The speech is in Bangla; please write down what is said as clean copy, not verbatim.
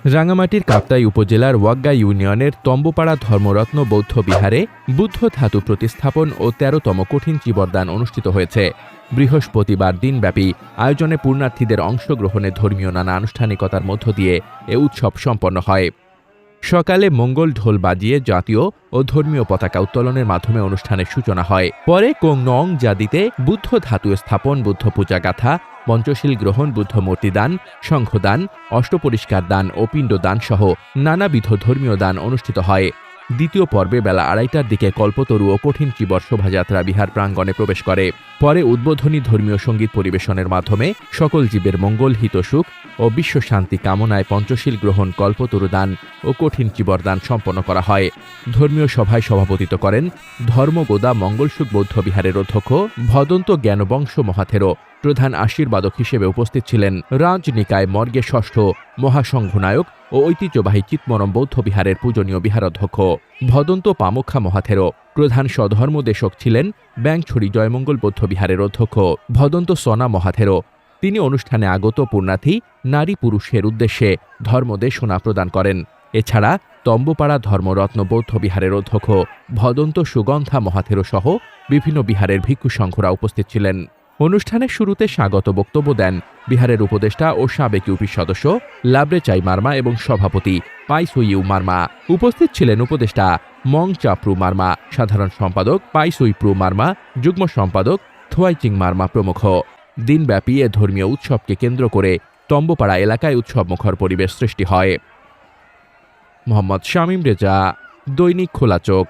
রাঙামাটির কাপ্তাই উপজেলার ওয়াগ্গা ইউনিয়নের তম্বুপাড়া ধর্মরত্ন বৌদ্ধ বিহারে বুদ্ধ ধাতু প্রতিস্থাপন ও ১৩তম কঠিন চিবরদান অনুষ্ঠিত হয়েছে। বৃহস্পতিবার দিনব্যাপী আয়োজনে পুণ্যার্থীদের অংশগ্রহণে ধর্মীয় নানা আনুষ্ঠানিকতার মধ্য দিয়ে এ উৎসব সম্পন্ন হয়। সকালে মঙ্গল ঢোল বাজিয়ে জাতীয় ও ধর্মীয় পতাকা উত্তোলনের মাধ্যমে অনুষ্ঠানের সূচনা হয়। পরে কোং নং জাদিতে বুদ্ধ ধাতু স্থাপন, বুদ্ধ পূজা গাথা, পঞ্চশীল গ্রহণ, বুদ্ধ মূর্তি দান, সংঘদান, অষ্টপরিষ্কার দান ও পিণ্ডদান সহ নানাবিধ ধর্মীয় দান অনুষ্ঠিত হয়। দ্বিতীয় পর্বে বেলা ২:৩০টার দিকে কল্পতরু ও কঠিন চিবর শোভাযাত্রা বিহার প্রাঙ্গণে প্রবেশ করে। পরে উদ্বোধনী ধর্মীয় সঙ্গীত পরিবেশনের মাধ্যমে সকল জীবের মঙ্গল, হিতসুখ ও বিশ্ব শান্তি কামনায় পঞ্চশীল গ্রহণ, কল্পতরু দান ও কঠিন চিবর দান সম্পন্ন করা হয়। ধর্মীয় সভায় সভাপতিত্ব করেন ধর্মগোদা মঙ্গলসুখ বৌদ্ধ বিহারের অধ্যক্ষ ভদন্ত জ্ঞানবংশ মহাথেরো। প্রধান আশীর্বাদক হিসেবে উপস্থিত ছিলেন রাজনিকায় মর্গে ষষ্ঠ মহাসংঘনায়ক ও ঐতিহ্যবাহী চিৎমরম বৌদ্ধ বিহারের পূজনীয় বিহারাধ্যক্ষ ভদন্ত পামুখা মহাথেরো। প্রধান স্বধর্মদেশক ছিলেন ব্যাংছড়ি জয়মঙ্গল বৌদ্ধ বিহারের অধ্যক্ষ ভদন্ত সনা মহাথেরো। তিনি অনুষ্ঠানে আগত পুণ্যার্থী নারী পুরুষের উদ্দেশ্যে ধর্মদেশনা প্রদান করেন। এছাড়া তম্বুপাড়া ধর্মরত্ন বৌদ্ধ বিহারের অধ্যক্ষ ভদন্ত সুগন্ধা মহাথেরো সহ বিভিন্ন বিহারের ভিক্ষু সংঘরা উপস্থিত ছিলেন। অনুষ্ঠানের শুরুতে স্বাগত বক্তব্য দেন বিহারের উপদেষ্টা ও সাবেক ইউপি সদস্য লাবরেচাই মার্মা এবং সভাপতি পাইসুইউ মার্মা। উপস্থিত ছিলেন উপদেষ্টা মং চাপ্রু মার্মা, সাধারণ সম্পাদক পাইসুইপ্রু মার্মা, যুগ্ম সম্পাদক থোয়াইচিং মার্মা প্রমুখ। দিনব্যাপী এ ধর্মীয় উৎসবকে কেন্দ্র করে তম্বুপাড়া এলাকায় উৎসবমুখর পরিবেশ সৃষ্টি হয়। মোহাম্মদ শামীম রেজা, দৈনিক খোলা চোখ।